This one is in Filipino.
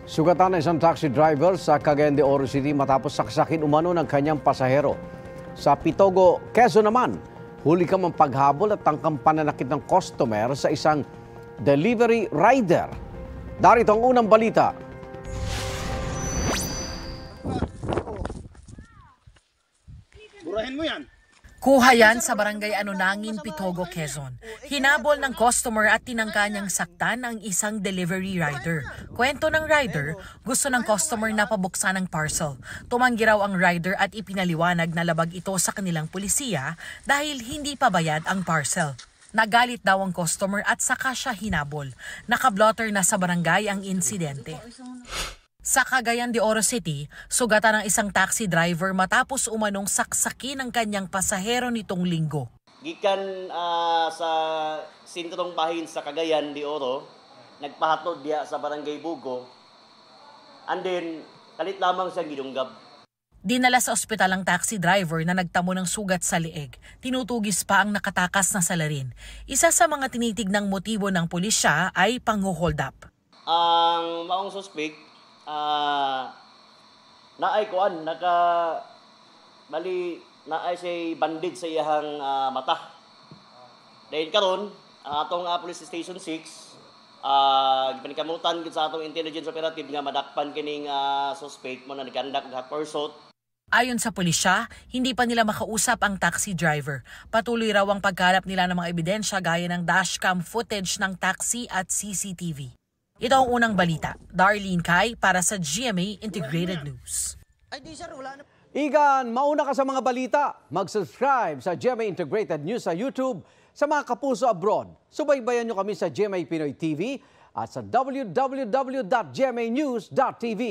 Sugatan ng isang taxi driver sa Cagayan de Oro City matapos saksakin umano ng kanyang pasahero. Sa Pitogo, Quezon naman, huli ka mang paghabol at tangkang pananakit ng customer sa isang delivery rider. Darito ang unang balita. Burahin mo yan. Kuha yan sa barangay Anunangin, Pitogo, Quezon. Hinabol ng customer at tinangka niyang saktan ang isang delivery rider. Kwento ng rider, gusto ng customer na pabuksan ang parcel. Tumanggi raw ang rider at ipinaliwanag na labag ito sa kanilang pulisiya dahil hindi pa bayad ang parcel. Nagalit daw ang customer at saka siya hinabol. Nakablotter na sa barangay ang insidente. Sa Cagayan de Oro City, sugatan ng isang taxi driver matapos umanong saksakin ang kanyang pasahero nitong linggo. Gikan sa sentrong bahin sa Cagayan de Oro, nagpahatod diya sa Barangay Bugo, and then kalit lamang siyang gidunggab. Dinala sa ospital ang taxi driver na nagtamo ng sugat sa leeg. Tinutugis pa ang nakatakas na salarin. Isa sa mga tinitignang motibo ng pulisya ay pang-hold up. Ang maong suspect, naay kuan naay siya bandid sa iyang mata. Dahil karon atong Police Station 6 gipanikamutan gid sa atong intelligence operative nga madakpan kining suspect mo na nagkandak og hot pursuit. Ayon sa pulisya, hindi pa nila makausap ang taxi driver. Patuloy raw ang pagkalap nila ng mga ebidensya gaya ng dashcam footage ng taxi at CCTV. Ito ang unang balita. Darlene Kai para sa GMA Integrated News. Igan, mauna ka sa mga balita. Mag-subscribe sa GMA Integrated News sa YouTube. Sa mga kapuso abroad, subaybayan nyo kami sa GMA Pinoy TV at sa www.gmanews.tv.